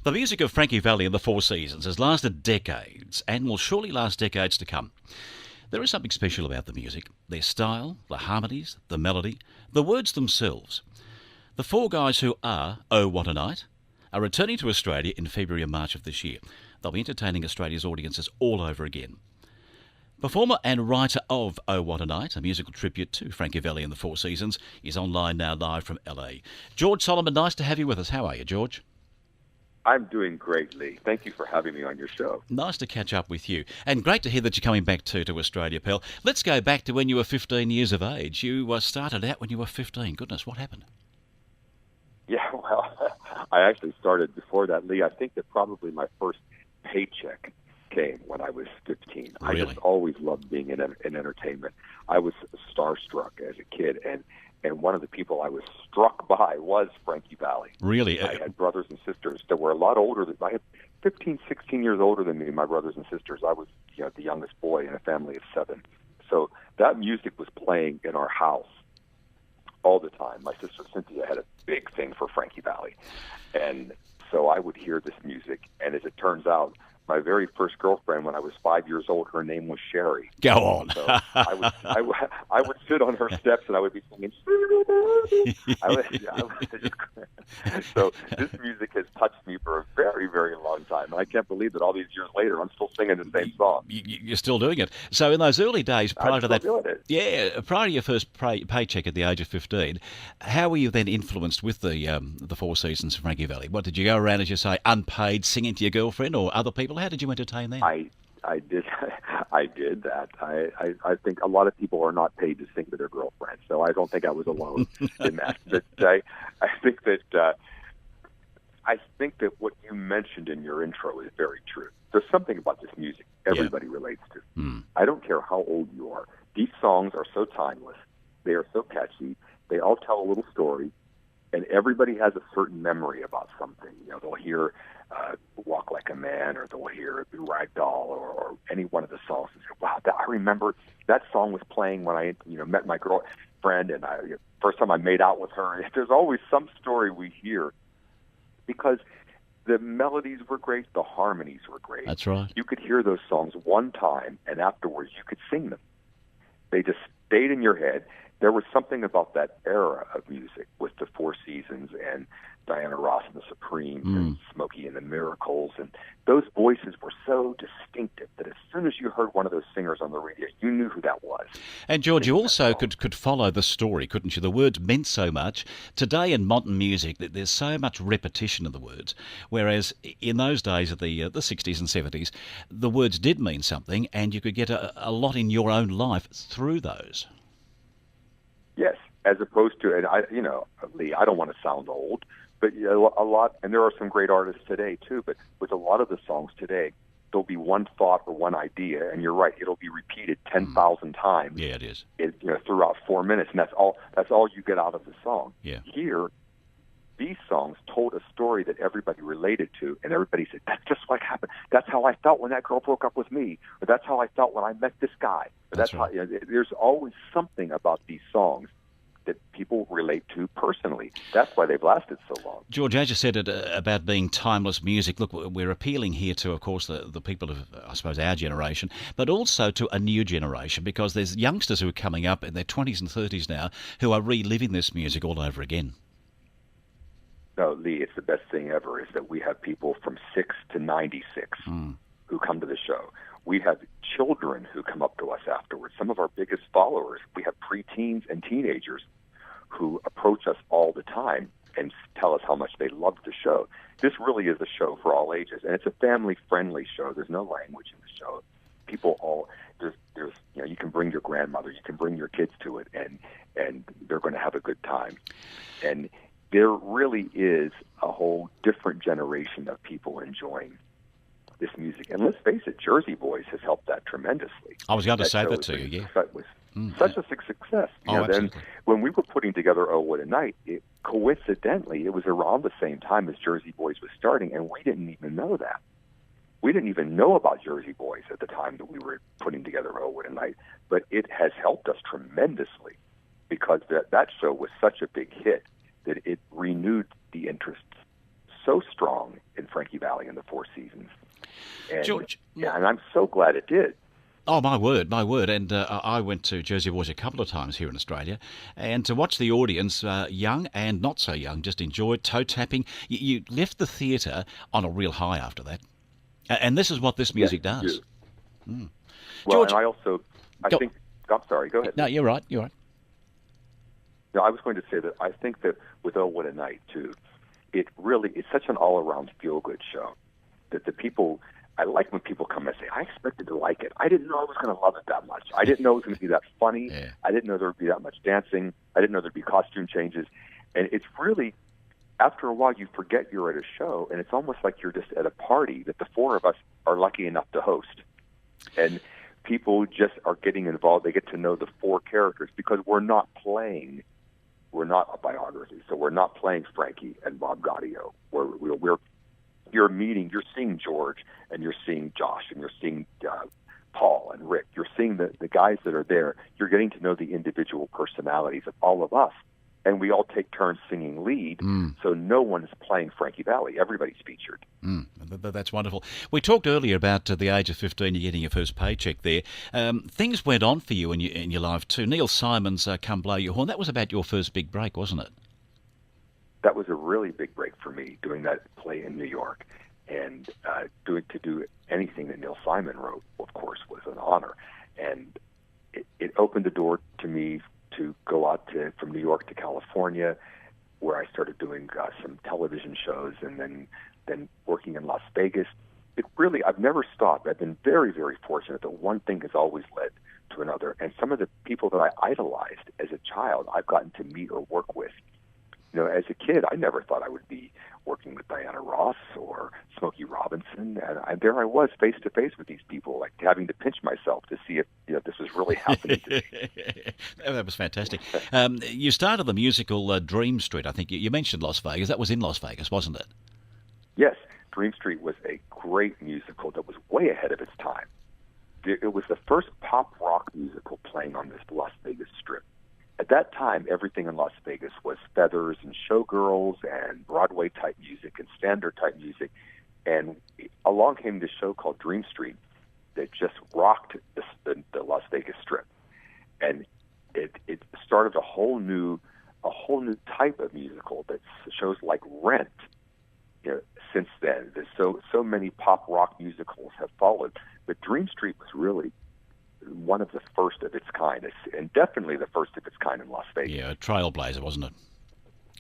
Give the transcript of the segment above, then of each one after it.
The music of Frankie Valli and the Four Seasons has lasted decades and will surely last decades to come. There is something special about the music, their style, the harmonies, the melody, the words themselves. The four guys who are Oh What a Night are returning to Australia in February and March of this year. They'll be entertaining Australia's audiences all over again. Performer and writer of Oh What a Night, a musical tribute to Frankie Valli and the Four Seasons, is online now live from LA. George Solomon, nice to have you with us. How are you, George? I'm doing great, Lee. Thank you for having me on your show. Nice to catch up with you. And great to hear that you're coming back to Australia, pal. Let's go back to when you were 15 years of age. You started out when you were 15. Goodness, what happened? Yeah, well, I actually started before that, Lee. I think that probably my first paycheck came when I was 15. Really? I just always loved being in entertainment. I was starstruck as a kid, and one of the people I was struck by was Frankie Valli. Really? I had brothers and sisters that were a lot older than I had 15, 16 years older than me, my brothers and sisters. I was the youngest boy in a family of 7. So that music was playing in our house all the time. My sister Cynthia had a big thing for Frankie Valli. And so I would hear this music, and as it turns out, my very first girlfriend when I was 5 years old, her name was Sherry. Go on. So I would sit on her steps and I would be singing. So this music has touched me for a very, very long time. And I can't believe that all these years later, I'm still singing the same song. You're still doing it. So in those early days, prior to that, doing it. Yeah, prior to your first paycheck at the age of 15, how were you then influenced with the Four Seasons of Frankie Valli? What did you go around, as you say, unpaid, singing to your girlfriend or other people? How did you entertain them? I did I did that. I think a lot of people are not paid to sing to their girlfriends, so I don't think I was alone in that. But I think that what you mentioned in your intro is very true. There's something about this music everybody relates to. I don't care how old you are. These songs are so timeless. They are so catchy. They all tell a little story, and everybody has a certain memory about something. They'll hear Walk Like a Man, or they'll hear Ragdoll, or any one of the songs and say, wow, I remember that song was playing when I met my girlfriend, and first time I made out with her. There's always some story we hear because the melodies were great, the harmonies were great. That's right. You could hear those songs one time, and afterwards you could sing them. They just stayed in your head. There was something about that era of music with the Four Seasons and Diana Ross and the Supremes and Smokey and the Miracles, and those voices were so distinctive that as soon as you heard one of those singers on the radio, you knew who that was. And George, you also could follow the story, couldn't you? The words meant so much. Today in modern music, there's so much repetition of the words, whereas in those days of the 60s and 70s, the words did mean something, and you could get a lot in your own life through those. Yes, as opposed to, and Lee, I don't want to sound old, but a lot, and there are some great artists today too, but with a lot of the songs today, there'll be one thought or one idea, and you're right, it'll be repeated 10,000 times. Yeah, it is. Throughout 4 minutes, and that's all you get out of the song. Yeah. Here, these songs told a story that everybody related to, and everybody said, that's just what happened. That's how I felt when that girl broke up with me, or that's how I felt when I met this guy. Or that's right. how, there's always something about these songs that people relate to personally. That's why they've lasted so long. George, as you said about being timeless music, look, we're appealing here to, of course, the people of, I suppose, our generation, but also to a new generation, because there's youngsters who are coming up in their 20s and 30s now who are reliving this music all over again. No, Lee, it's the best thing ever is that we have people from 6 to 96 who come to the show. We have children who come up to us afterwards. Some of our biggest followers, we have preteens and teenagers who approach us all the time and tell us how much they love the show. This really is a show for all ages, and it's a family-friendly show. There's no language in the show. There's you can bring your grandmother, you can bring your kids to it, and they're going to have a good time. And there really is a whole different generation of people enjoying this music. And let's face it, Jersey Boys has helped that tremendously. I was going to say that to you, yeah. That was such a success. Absolutely. Then when we were putting together Oh What a Night, coincidentally, it was around the same time as Jersey Boys was starting, and we didn't even know that. We didn't even know about Jersey Boys at the time that we were putting together Oh What a Night, but it has helped us tremendously because that show was such a big hit that it renewed the interest so strong in Frankie seasons. And, George, yeah, and I'm so glad it did. oh, my word, my word. And I went to Jersey Boys a couple of times here in Australia, and to watch the audience, young and not so young, just enjoy toe tapping. You left the theatre on a real high after that. And this is what this Yes, music does. Well, George, and I go- think, I'm sorry, go ahead. No, you're right, you're right. No, I was going to say that I think that with Oh, What a Night, too, it's such an all-around feel-good show that the people, I like when people come and say, I expected to like it. I didn't know I was going to love it that much. I didn't know it was going to be that funny. Yeah. I didn't know there would be that much dancing. I didn't know there'd be costume changes. And it's really, after a while, you forget you're at a show, and it's almost like you're just at a party that the four of us are lucky enough to host. And people just are getting involved. They get to know the four characters because we're not a biography, so we're not playing Frankie and Bob Gaudio. You're seeing George, and you're seeing Josh, and you're seeing Paul and Rick. You're seeing the guys that are there. You're getting to know the individual personalities of all of us, and we all take turns singing lead, so no one's playing Frankie Valli. Everybody's featured. That's wonderful. We talked earlier about the age of 15, you're getting your first paycheck there. Things went on for you in your life too. Neil Simon's Come Blow Your Horn, that was about your first big break, wasn't it? That was a really big break for me, doing that play in New York. And to do anything that Neil Simon wrote, of course, was an honor. And it opened the door to me to go out from New York to California, where I started doing some television shows, and then working in Las Vegas. I've never stopped. I've been very, very fortunate that one thing has always led to another. And some of the people that I idolized as a child, I've gotten to meet or work with. As a kid, I never thought I would be working with Diana Ross or Smokey Robinson, and there I was face to face with these people, like having to pinch myself to see if this was really happening to me. That was fantastic. You started the musical Dream Street. I think you mentioned Las Vegas. That was in Las Vegas, wasn't it? Yes, Dream Street was a great musical that was way ahead of its time. It was the first pop rock musical playing on this Las Vegas Strip. At that time, everything in Las Vegas was feathers and showgirls and Broadway-type music and standard-type music. And along came this show called Dream Street that just rocked the Las Vegas Strip. And it started a whole new type of musical that shows like Rent. Since then, there's so many pop rock musicals have followed. But Dream Street was really one of the first of its kind, and definitely the first of its kind in Las Vegas. Yeah, a trailblazer, wasn't it?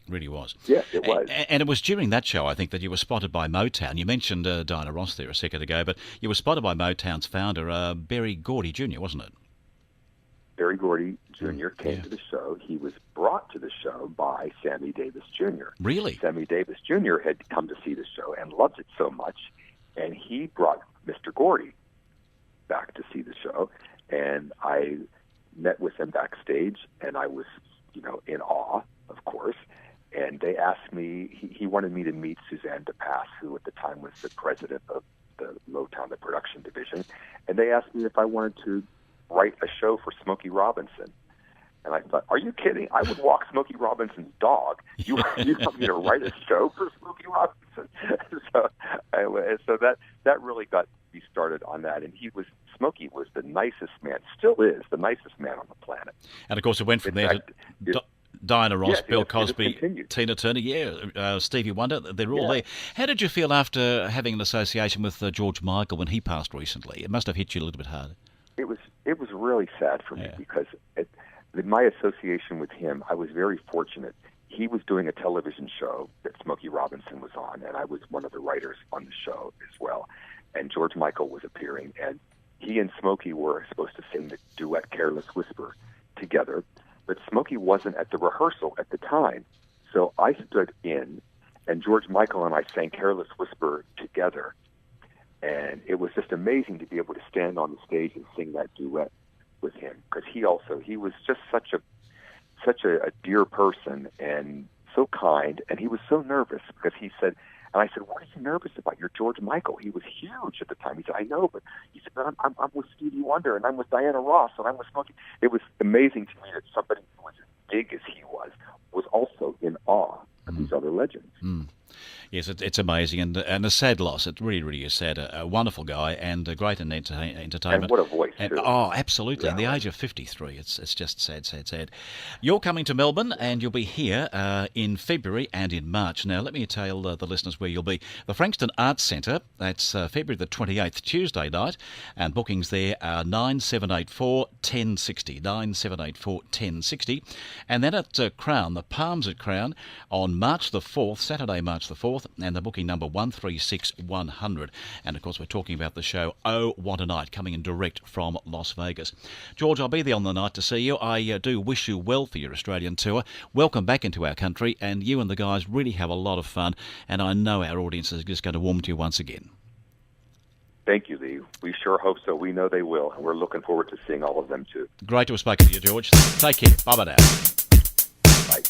It really was. Yes, it was. And it was during that show, I think, that you were spotted by Motown. You mentioned Diana Ross there a second ago, but you were spotted by Motown's founder, Berry Gordy Jr., wasn't it? Berry Gordy Jr. came to the show. He was brought to the show by Sammy Davis Jr. Really? Sammy Davis Jr. had come to see the show and loved it so much, and he brought Mr. Gordy back to see the show. And I met with him backstage, and I was, in awe, of course. And they asked me, he wanted me to meet Suzanne DePass, who at the time was the president of the Motown, the production division. And they asked me if I wanted to write a show for Smokey Robinson. And I thought, are you kidding? I would walk Smokey Robinson's dog. You want me to write a show for Smokey Robinson? so that really got me started on that. And Smokey was the nicest man, still is the nicest man on the planet. And of course, it went from Diana Ross, Bill Cosby, Tina Turner, Stevie Wonder. They're all there. How did you feel after having an association with George Michael when he passed recently? It must have hit you a little bit hard. It was really sad for me because my association with him, I was very fortunate. He was doing a television show that Smokey Robinson was on, and I was one of the writers on the show as well. And George Michael was appearing, and he and Smokey were supposed to sing the duet Careless Whisper together, but Smokey wasn't at the rehearsal at the time. So I stood in, and George Michael and I sang Careless Whisper together. And it was just amazing to be able to stand on the stage and sing that duet with him, because he was just such a dear person and so kind, and he was so nervous because he said, and I said, what are you nervous about? You're George Michael. He was huge at the time. He said, I know, but he said, but I'm with Stevie Wonder, and I'm with Diana Ross, and I'm with Smokey. It was amazing to me that somebody who was as big as he was also in awe of these other legends. Yes, it's amazing, and a sad loss. It really, really is sad. A wonderful guy and a great entertainment. And what a voice, too. Oh, absolutely. Yeah, In the right. age of 53, it's just sad, sad, sad. You're coming to Melbourne, and you'll be here in February and in March. Now, let me tell the listeners where you'll be. The Frankston Arts Centre, that's February the 28th, Tuesday night, and bookings there are 9784 1060, 9784 1060. And then at Crown, the Palms at Crown, on March the 4th, Saturday, March the 4th, and the booking number 136100. And of course, we're talking about the show Oh What a Night, coming in direct from Las Vegas. George, I'll be there on the night to see you. I do wish you well for your Australian tour. Welcome back into our country, and you and the guys really have a lot of fun, and I know our audience is just going to warm to you once again. Thank you, Lee. We sure hope so. We know they will, and we're looking forward to seeing all of them, too. Great to have spoken to you, George. Take care. Bye-bye now. Bye.